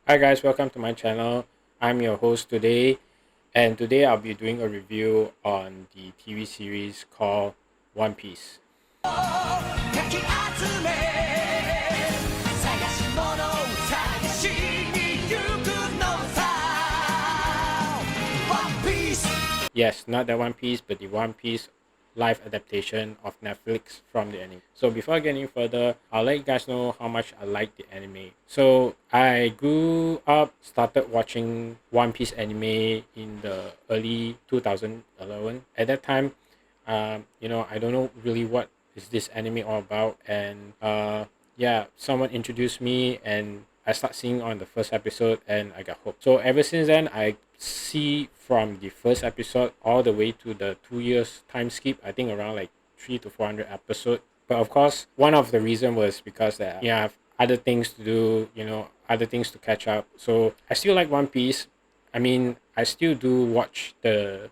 Hi guys, welcome to my channel. I'm your host today, and today I'll be doing a review on the TV series called One Piece. Yes, not the One Piece, but the One Piece live adaptation of Netflix from the anime. So before getting further, I'll let you guys know how much I like the anime. So I grew up, started watching One Piece anime in the early 2011. At that time, I don't know really what is this anime all about, and yeah, someone introduced me, and I start seeing on the first episode, and I got hooked. So ever since then, I see from the first episode all the way to the 2 years time skip. I think around like 300 to 400 episode. But of course, one of the reason was because that I have other things to do, other things to catch up. So I still like One Piece. I mean, I still do watch the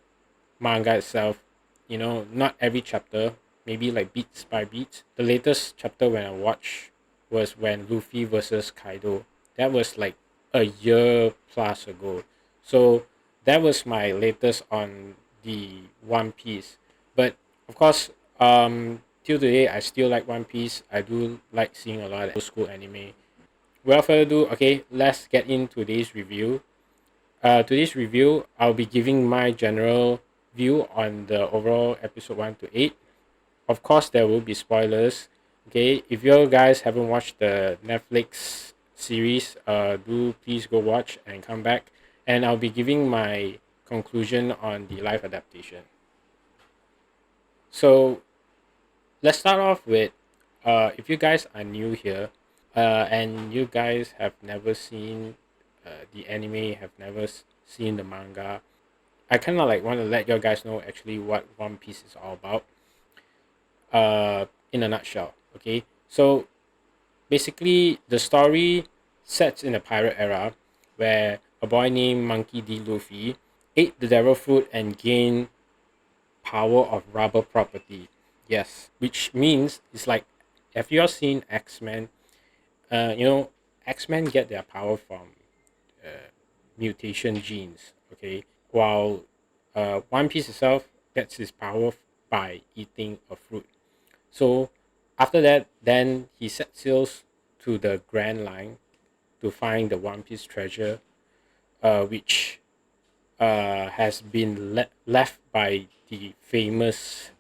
manga itself, not every chapter, maybe like beats by beats. The latest chapter when I watched was when Luffy versus Kaido. That was like a year plus ago. So that was my latest on the One Piece. But of course, till today I still like One Piece. I do like seeing a lot of old school anime. Without further ado, okay, let's get into today's review. Today's review, I'll be giving my general view on the overall episode 1 to 8. Of course, there will be spoilers. Okay, if you guys haven't watched the Netflix series, do please go watch and come back. And I'll be giving my conclusion on the live adaptation. So let's start off with if you guys are new here and you guys have never seen the anime, have never seen the manga, I kind of like want to let you guys know actually what One Piece is all about. In a nutshell, okay. So basically, the story sets in the pirate era, where a boy named Monkey D. Luffy ate the devil fruit and gained power of rubber property. Yes, which means it's like, have you all seen X Men? X Men get their power from mutation genes. Okay, while One Piece itself gets his power by eating a fruit. So after that, then he set sails to the Grand Line to find the One Piece treasure, which has been left by the famous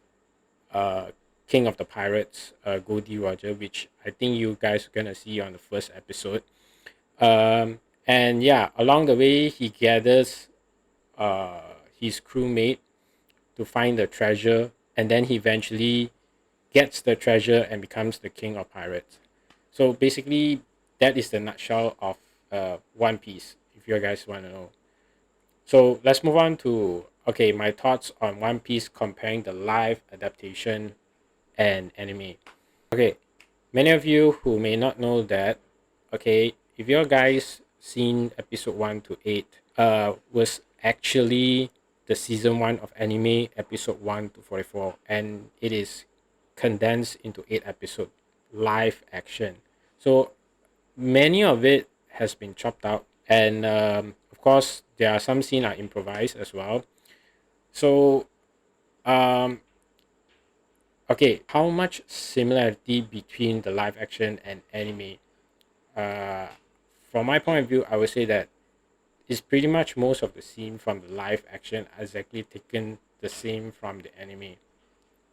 King of the Pirates, Goldie Roger, which I think you guys are gonna see on the first episode. And yeah, along the way, he gathers uh, his crewmate to find the treasure, and then he eventually gets the treasure and becomes the king of pirates. So basically, that is the nutshell of One Piece. If you guys want to know, so let's move on to my thoughts on One Piece comparing the live adaptation and anime. Okay, many of you who may not know that, if you guys seen episode 1 to 8, was actually the season 1 of anime, episode 1 to 44, and it is condensed into 8 episodes live action. So many of it has been chopped out, and of course there are some scenes are improvised as well. So um how much similarity between the live action and anime? uh from my point of view, I would say that it's pretty much most of the scene from the live action are exactly taken the same from the anime.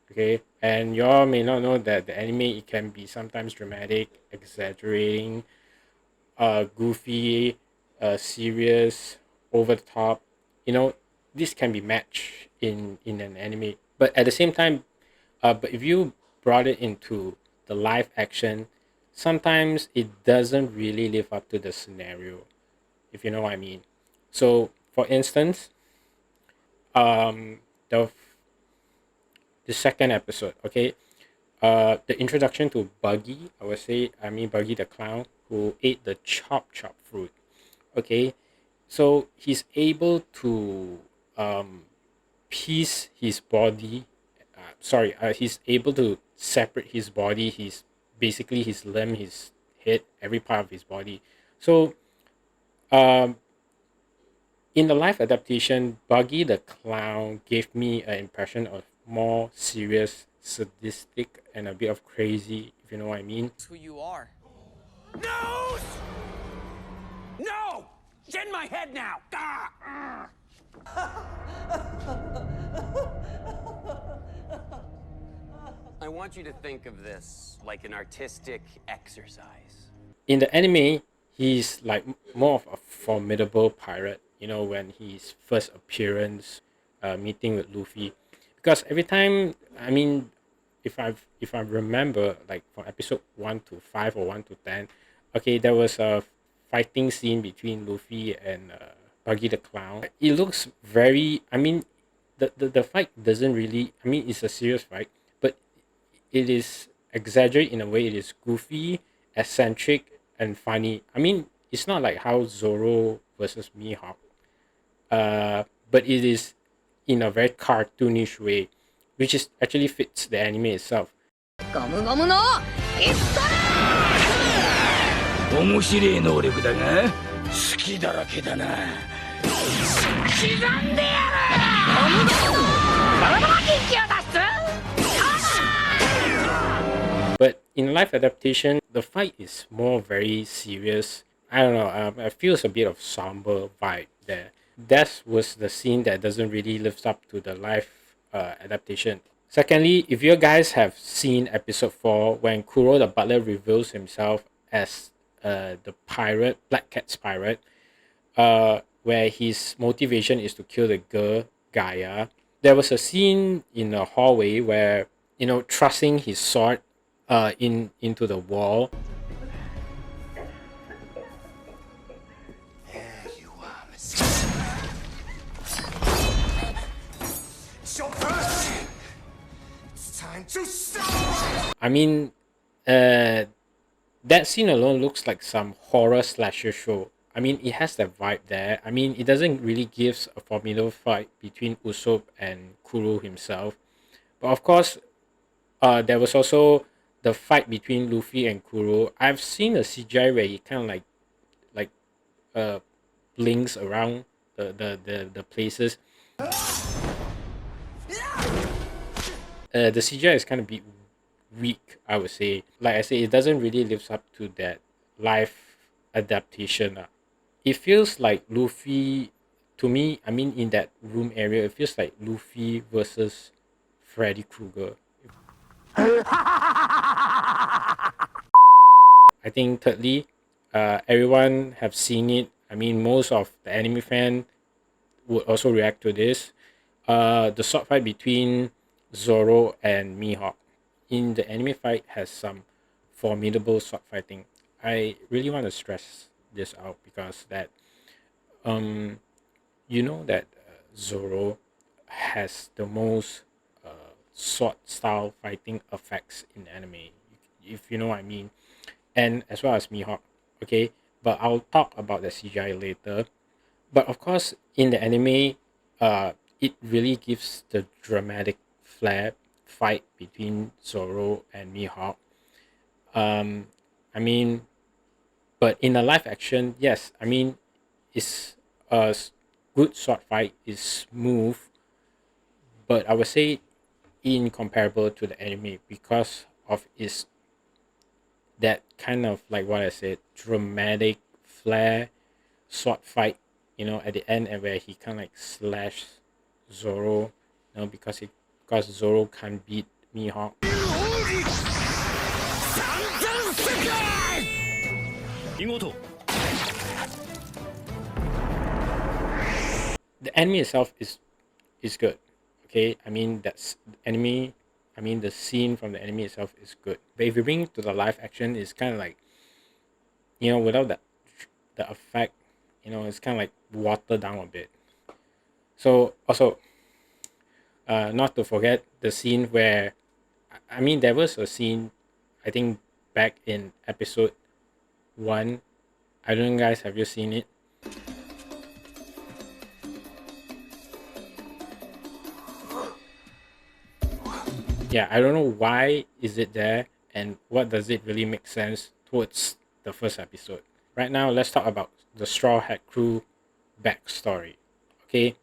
Okay, and y'all may not know that the anime, it can be sometimes dramatic, exaggerating, goofy, serious, over the top. You know, this can be matched in an anime, but at the same time, but if you brought it into the live action, sometimes it doesn't really live up to the scenario, if you know what I mean. So, for instance, um, the the second episode, okay, the introduction to Buggy, I mean Buggy the clown who ate the chop fruit. Okay, so he's able to piece his body. He's able to separate his body. His basically his limb, his head, every part of his body. So Um, in the live adaptation, Buggy the Clown gave me an impression of more serious, sadistic, and a bit of crazy, if you know what I mean. Who you are. No! No! It's in my head now! I want you to think of this like an artistic exercise. In the anime, he's like more of a formidable pirate. You know, when his first appearance, meeting with Luffy, because every time, I mean, if I remember, like from episode 1 to 5 or 1 to 10, okay, there was a fighting scene between Luffy and Buggy the Clown. It looks very. I mean, the fight doesn't really. I mean, it's a serious fight, but it is exaggerated in a way. It is goofy, eccentric, and funny. I mean, it's not like how Zoro versus Mihawk, but it is in a very cartoonish way, which is actually fits the anime itself. ゴムゴムの一皿面白い能力だが好きだらけだな刻んでやるゴムゴムのバラバラ元気を出す But in live adaptation, the fight is more very serious. I don't know. I feel a bit of somber vibe there. That was the scene that doesn't really live up to the live adaptation. Secondly, if you guys have seen episode 4, when Kuro the butler reveals himself as the pirate, Black Cat's pirate, where his motivation is to kill the girl Gaia, there was a scene in a hallway where, thrusting his sword into the wall. There you are, Mr. It's your birthday! It's time to stop! I mean, that scene alone looks like some horror slasher show. I mean, it has that vibe there. I mean, it doesn't really give a formidable fight between Usopp and Kuro himself. But of course, there was also the fight between Luffy and Kuro. I've seen a CGI where he kind of like blinks around the places. The CGI is kind of bit weak, I would say. Like I say, it doesn't really live up to that live adaptation. It feels like Luffy, to me, I mean, in that room area, it feels like Luffy versus Freddy Krueger. I think thirdly, everyone have seen it. I mean, most of the anime fan would also react to this. The sword fight between Zoro and Mihawk in the anime fight has some formidable sword fighting. I really want to stress this out because that that Zoro has the most sword style fighting effects in anime, if you know what I mean, and as well as Mihawk. Okay, but I'll talk about the CGI later. But of course, in the anime, it really gives the dramatic flair fight between Zoro and Mihawk. I mean, but in a live action, yes, I mean, it's a good sword fight, is smooth, but I would say incomparable to the anime because of its that kind of like what I said, dramatic flair sword fight, at the end, and where he kind of like slash Zoro, because Zoro can't beat Mihawk. The anime itself is good. Okay, I mean that's anime. I mean the scene from the anime itself is good. But if you bring it to the live action, it's kind of like, without the effect, it's kind of like watered down a bit. So also, not to forget the scene where, I mean, there was a scene, I think back in episode 1. I don't know, guys, have you seen it? Yeah, I don't know why is it there and what does it really make sense towards the first episode. right now let's talk about the Straw Hat Crew backstory. Okay.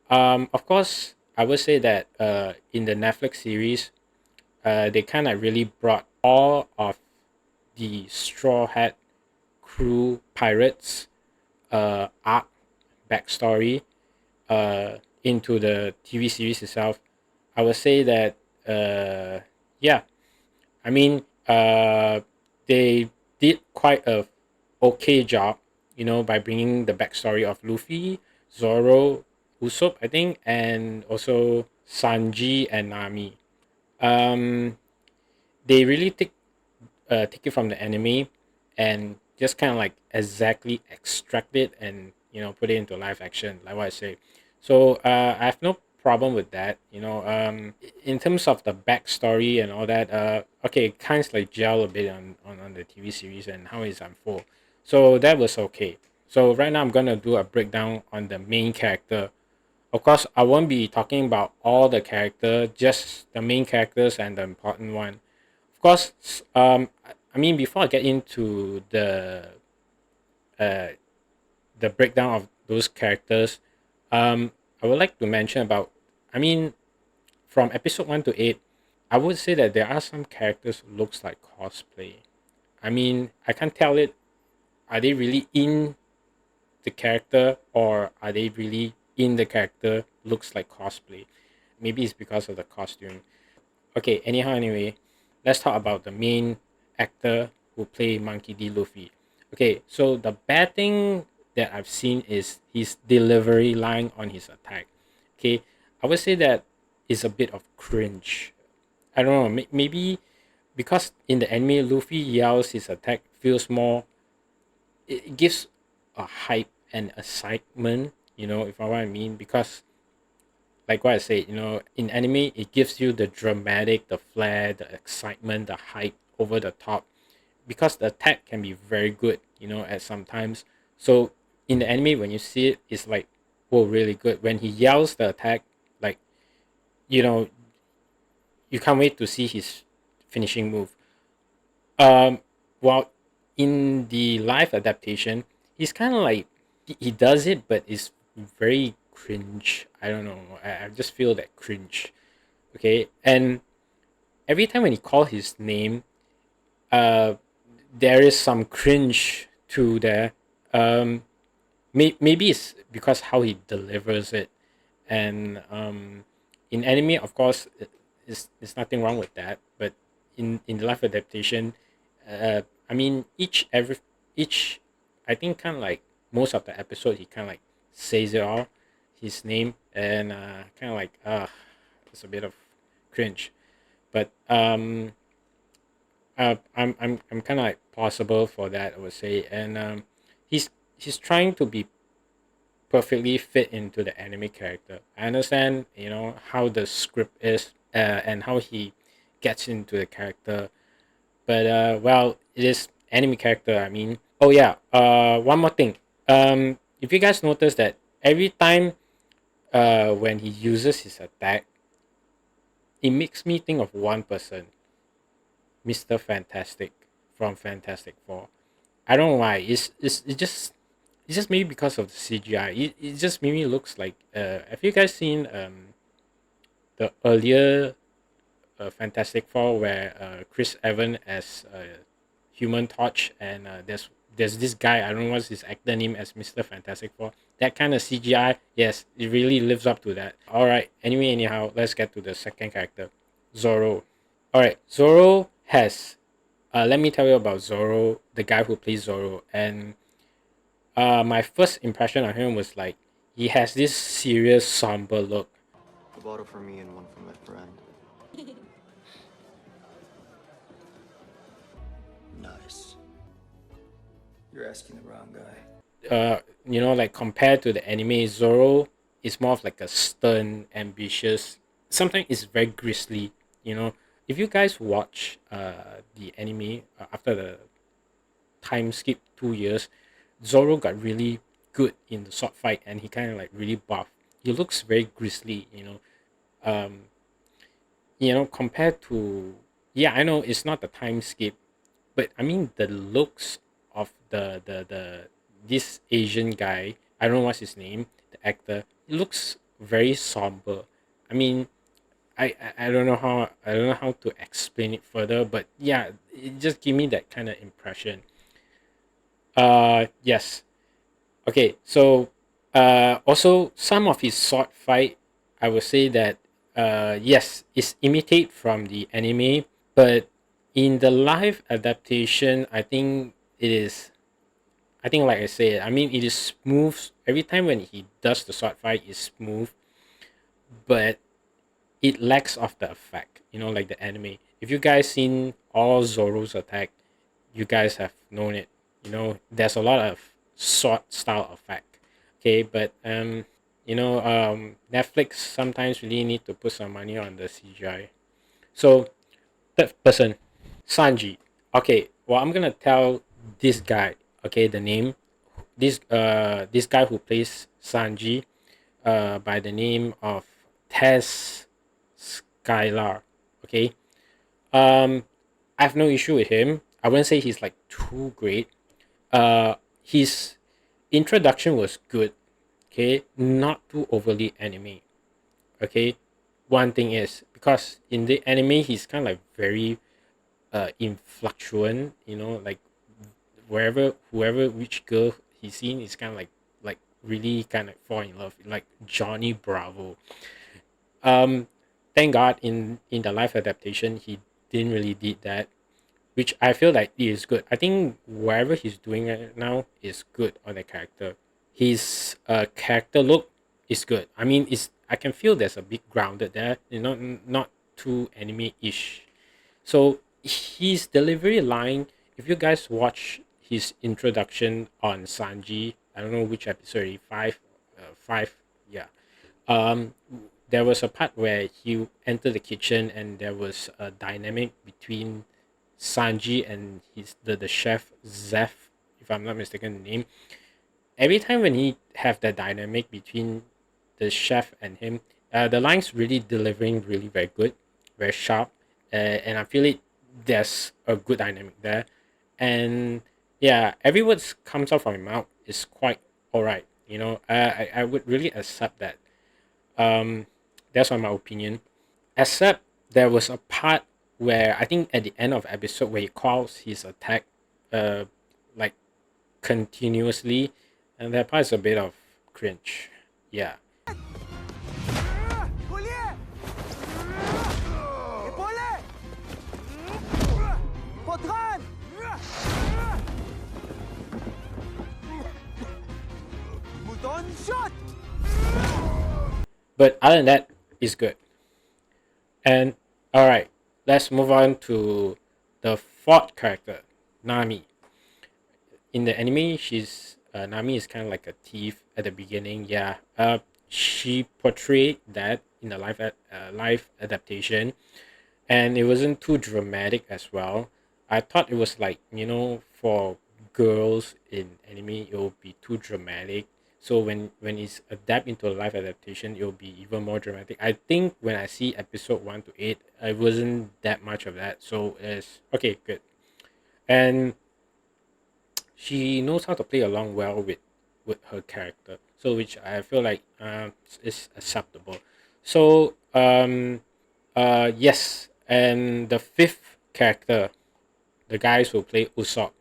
Of course, I would say that in the Netflix series, they kind of really brought all of the Straw Hat Crew pirates arc backstory into the TV series itself. I would say that yeah, I mean they did quite a okay job, by bringing the backstory of Luffy, Zoro, Usopp, I think, and also Sanji and Nami. Um, they really take it from the anime and just kind of like exactly extract it and put it into live action, like what I say. So I have no problem with that. In terms of the backstory and all that, okay, kind of like gel a bit on the TV series and how it's unfold. So that was okay. So right now I'm gonna do a breakdown on the main character. Of course, I won't be talking about all the character, just the main characters and the important one. Of course, I mean, before I get into uh, the breakdown of those characters, I would like to mention about, I mean, from episode 1 to 8, I would say that there are some characters who looks like cosplay. I mean, I can't tell it, are they really in the character or are they really in the character looks like cosplay? Maybe it's because of the costume. Okay, anyhow, anyway, let's talk about the main actor who play Monkey D. Luffy. Okay, so the bad thing that I've seen is his delivery line on his attack. Okay, I would say that is a bit of cringe. I don't know, maybe because in the anime, Luffy yells his attack feels more, it gives a hype and excitement, if I what I mean, because like what I said, in anime, it gives you the dramatic, the flair, the excitement, the hype over the top, because the attack can be very good, at sometimes. So in the anime, when you see it, it's like, whoa, really good. When he yells the attack, like, you know, you can't wait to see his finishing move. While in the live adaptation, he's kind of like, he does it, but it's very cringe. I don't know. I just feel that cringe. Okay, and every time when he call his name, uh there is some cringe to there. Maybe it's because how he delivers it, and in anime, of course, it's nothing wrong with that, but in the live adaptation, I mean, each I think kind of like most of the episode he kind of like says it all, his name, and kind of like it's a bit of cringe. But I'm kind of like possible for that, I would say, and he's trying to be perfectly fit into the anime character. I understand, how the script is, and how he gets into the character, but well, it is anime character. I mean, oh yeah, one more thing. If you guys notice that every time when he uses his attack, it makes me think of one person, Mr. Fantastic from Fantastic Four. I don't know why. It's just maybe because of the CGI. It just maybe looks like. Have you guys seen the earlier Fantastic Four where Chris Evans as Human Torch, and there's this guy, I don't know what's his actor name, as Mr. Fantastic Four. That kind of CGI, yes, it really lives up to that. All right. Anyway, anyhow, let's get to the second character, Zoro. All right, Zoro has. Let me tell you about Zoro, the guy who plays Zoro, and my first impression of him was like he has this serious, somber look. A bottle for me and one for my friend. Nice. You're asking the wrong guy. Like compared to the anime, Zoro is more of like a stern, ambitious. Sometimes it's very grisly. If you guys watch the anime after the time skip 2 years, Zoro got really good in the sword fight, and he kind of like really buff. He looks very grisly. Um, compared to, yeah, I know it's not the time skip, but I mean the looks of the this Asian guy. I don't know what's his name, the actor. He looks very somber. I mean, I don't know how to explain it further, but yeah, it just give me that kind of impression. Yes. Okay, so also some of his sword fight, I would say that yes, is imitate from the anime, but in the live adaptation, I think it is. I think, like I said, I mean, it is smooth. Every time when he does the sword fight, is smooth, but it lacks of the effect. You know, like the anime. If you guys seen all Zoro's attack, you guys have known it. You know, there's a lot of sword style effect. Okay, but Netflix sometimes really need to put some money on the CGI. So third person, Sanji. Okay, well, I'm gonna tell this guy. Okay, the name. This guy who plays Sanji, by the name of Tess Skylar. Okay. I have no issue with him. I wouldn't say he's like too great. His introduction was good. Okay, not too overly anime. Okay, one thing is because in the anime he's kind of like very influctuant. You know, like whoever which girl he's seen is kind of like really kind of fall in love, like Johnny Bravo. Um, thank God in the live adaptation he didn't really did that, which I feel like it is good. I think whatever he's doing right now is good on the character. His character look is good. I mean, it's I can feel there's a bit grounded there, you know, not too anime ish. So his delivery line, if you guys watch his introduction on Sanji, I don't know which episode, already, five, yeah. Um, there was a part where he entered the kitchen and there was a dynamic between Sanji and the chef Zeph, if I'm not mistaken the name. Every time when he have that dynamic between the chef and him, the lines really delivering really very good, very sharp, and I feel it. There's a good dynamic there, and yeah, every word comes out from my mouth is quite alright. You know, I would really accept that. Um, that's on my opinion. Except there was a part where I think at the end of episode where he calls his attack, uh, like continuously, and that part is a bit of cringe. Yeah. Collier! Épaulet! Podran! Mouton shot! But other than that, it's good. And all right, let's move on to the fourth character, Nami. In the anime, she's Nami is kind of like a thief at the beginning. Yeah. She portrayed that in the live adaptation, and it wasn't too dramatic as well. I thought it was like, for girls in anime it will be too dramatic. So when it's adapt into a live adaptation, it will be even more dramatic. I think when I see episode 1 to 8, it wasn't that much of that. So it's okay, good. And she knows how to play along well with her character, so which I feel like is acceptable. So yes, and the fifth character, the guys who play Usopp.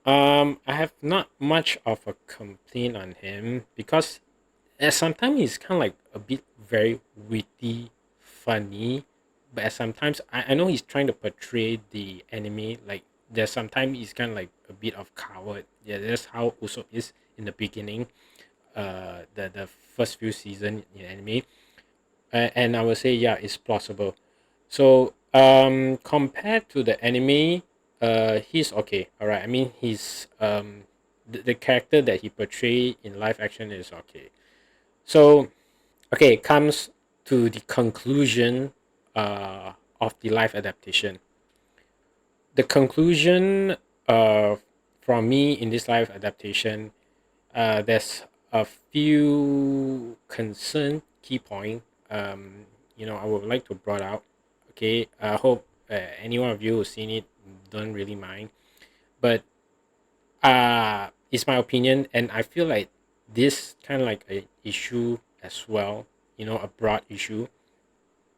I have not much of a complaint on him because sometimes he's kind of like a bit very witty, funny, but at sometimes I know he's trying to portray the anime like there's sometimes he's kind of like a bit of coward. Yeah, that's how Usopp is in the beginning, the first few season in anime, and I would say yeah, it's plausible. So compared to the anime, he's okay. All right. I mean, he's the character that he portrayed in live action is okay. So okay, it comes to the conclusion of the live adaptation. The conclusion from me in this live adaptation, there's a few concern key point. I would like to brought out. Okay, I hope any one of you who's seen it don't really mind. But It's my opinion, and I feel like this kind of like a issue as well, a broad issue.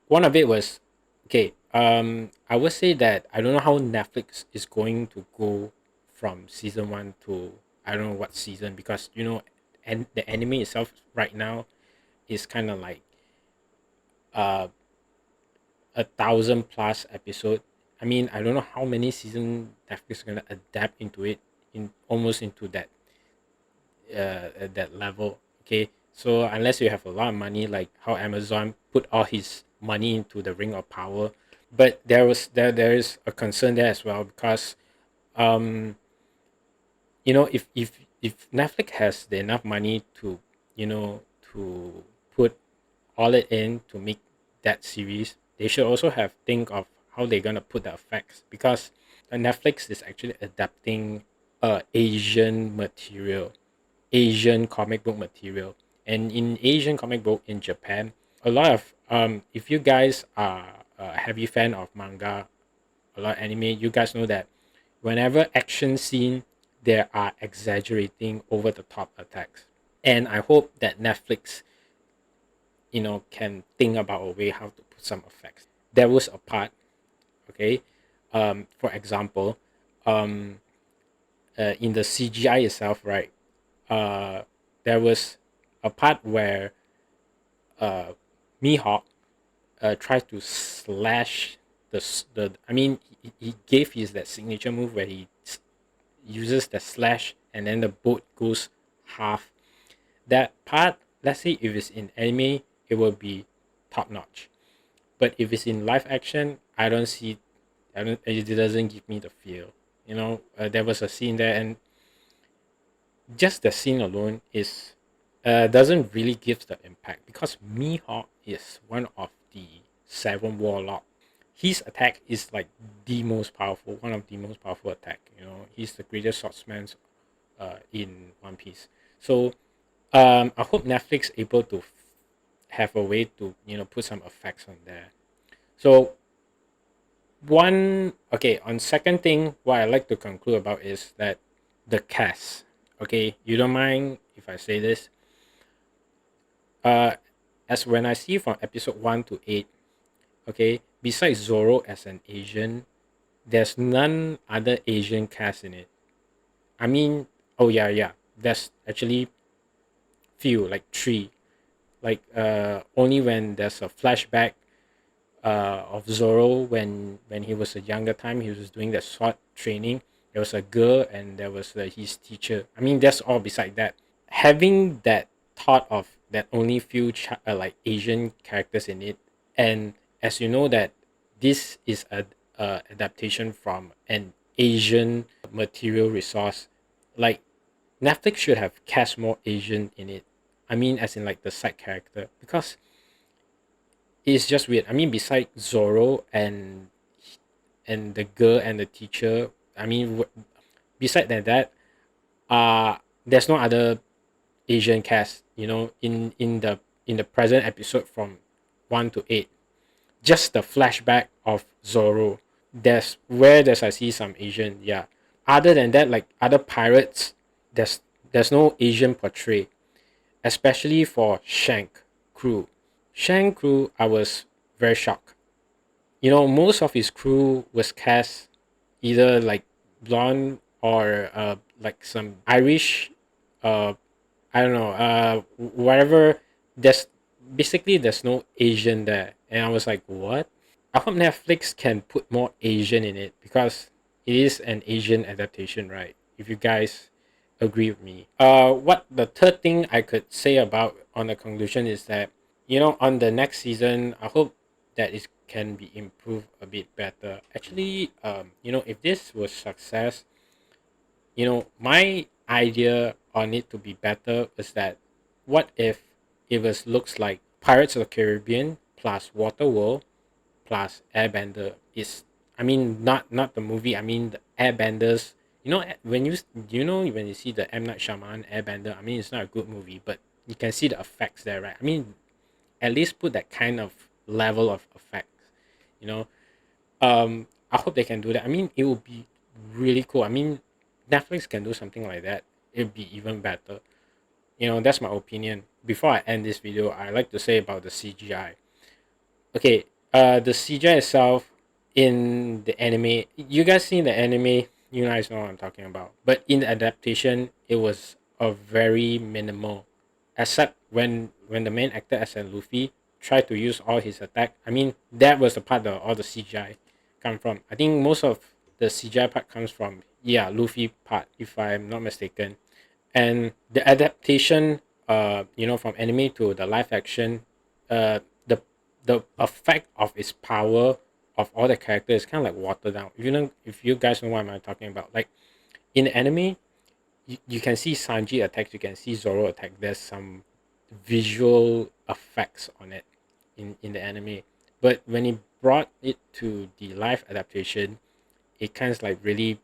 One of it was, okay, I would say that I don't know how Netflix is going to go from season one to I don't know what season, because and the anime itself right now is kind of like uh 1,000 plus episode. I mean, I don't know how many season Netflix is gonna adapt into it, in almost into that level. Okay, so unless you have a lot of money, like how Amazon put all his money into the Ring of Power, but there is a concern there as well, because um if Netflix has the enough money to to put all it in to make that series, they should also have think of how they're gonna put the effects, because Netflix is actually adapting Asian material, Asian comic book material. And in Asian comic book in Japan, a lot of if you guys are a heavy fan of manga, a lot of anime, you guys know that whenever action scene, there are exaggerating over the top attacks. And I hope that Netflix, can think about a way how to put some effects. There was a part, okay, for example, in the CGI itself, right? Uh, there was a part where Mihawk tried to slash the. I mean, he gave his that signature move where he uses the slash and then the boat goes half. That part, let's say if it's in anime, it will be top notch. But if it's in live action, I don't see. I don't. It doesn't give me the feel. There was a scene there, and just the scene alone is doesn't really give the impact, because Mihawk is one of the seven warlock. His attack is like the most powerful, one of the most powerful attack. He's the greatest swordsman in One Piece. So I hope Netflix able to have a way to put some effects on there. So on second thing, what I like to conclude about is that the cast. Okay, you don't mind if I say this? Uh, as when I see from episode 1 to 8, okay, besides Zoro as an Asian, there's none other Asian cast in it. I mean, oh yeah, there's actually few, like three. Like only when there's a flashback of Zoro when he was a younger time, he was doing the sword training. There was a girl and there was his teacher. I mean, that's all. Beside that, having that thought of that only few like Asian characters in it, and as you know that this is a adaptation from an Asian material resource, like Netflix should have cast more Asian in it. I mean, as in like the side character, because it's just weird. I mean, besides Zoro and the girl and the teacher, I mean, beside that, there's no other Asian cast. In the present episode from 1 to 8, just the flashback of Zoro. There's I see some Asian. Yeah. Other than that, like other pirates, there's no Asian portray, especially for Shank crew. Shank crew, I was very shocked. Most of his crew was cast either like blonde or like some Irish, uh, I don't know, whatever. There's no Asian there, and I was like, what? I hope Netflix can put more Asian in it, because it is an Asian adaptation, right? If you guys agree with me. What the third thing I could say about on the conclusion is that on the next season, I hope that it can be improved a bit better. Actually, if this was success, my idea on it to be better is that what if it was looks like Pirates of the Caribbean plus Waterworld plus Airbender is, I mean, not the movie, I mean the Airbenders. When when you see the M Night Shyamalan Airbender, I mean it's not a good movie, but you can see the effects there, right? I mean, at least put that kind of level of effects. I hope they can do that. I mean, it would be really cool. I mean, Netflix can do something like that, it'd be even better. That's my opinion. Before I end this video, I like to say about the CGI. Okay, the CGI itself in the anime, you guys seen the anime, you guys know what I'm talking about. But in the adaptation, it was a very minimal, except when the main actor as in Luffy tried to use all his attack. I mean, that was the part that all the CGI come from. I think most of the CGI part comes from, yeah, Luffy part, if I'm not mistaken. And the adaptation, from anime to the live action, uh, the the effect of its power of all the characters is kind of like watered down. If you guys know what I'm talking about, like in anime, you can see Sanji attacks, you can see Zoro attack. There's some visual effects on it in the anime, but when he brought it to the live adaptation, it kind of like really,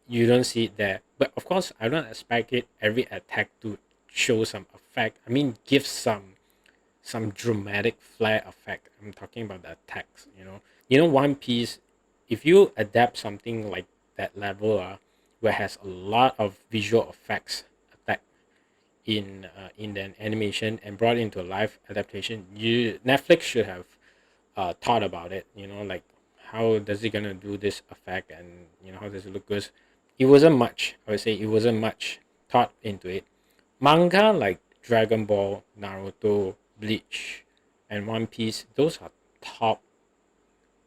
you don't see it there. But of course, I don't expect it every attack to show some effect. I mean, give some dramatic flair effect. I'm talking about the attacks. One Piece, if you adapt something like that level, where it has a lot of visual effects attack in the animation and brought into a live adaptation, Netflix should have thought about it. Like how does it gonna do this effect, and how does it look good. It wasn't much. I would say it wasn't much thought into it. Manga like Dragon Ball, Naruto, Bleach, and One Piece, those are top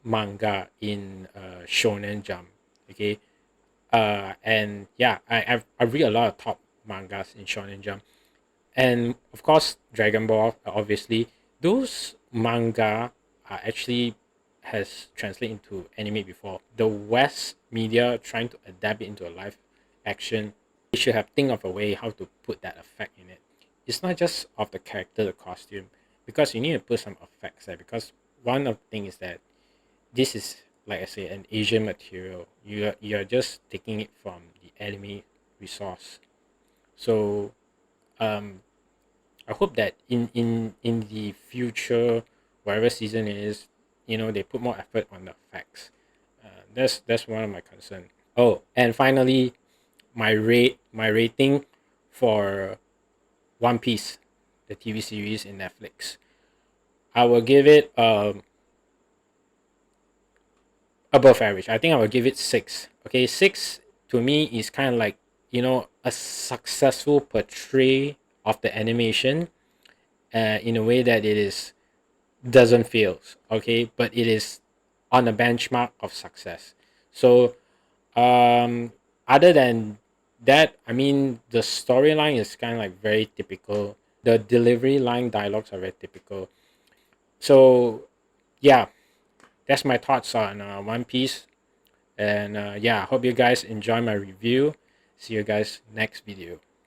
manga in Shonen Jump. Okay, and yeah, I read a lot of top mangas in Shonen Jump, and of course Dragon Ball. Obviously, those manga are actually has translated into anime before. The West media trying to adapt it into a live action, they should have think of a way how to put that effect in it. It's not just of the character, the costume, because you need to put some effects there. Because one of the things is that this is, like I say, an Asian material. You're just taking it from the anime resource. So I hope that in the future, whatever season it is, they put more effort on the effects. That's one of my concern. Oh, and finally, my rating for One Piece, the TV series in Netflix. I will give it above average. I think I will give it 6. Okay, 6 to me is kind of like, a successful portray of the animation, in a way that it is doesn't fail. Okay, but it is on a benchmark of success. So other than that, I mean, the storyline is kind of like very typical. The delivery line dialogues are very typical. So yeah, that's my thoughts on One Piece. And yeah, hope you guys enjoy my review. See you guys next video.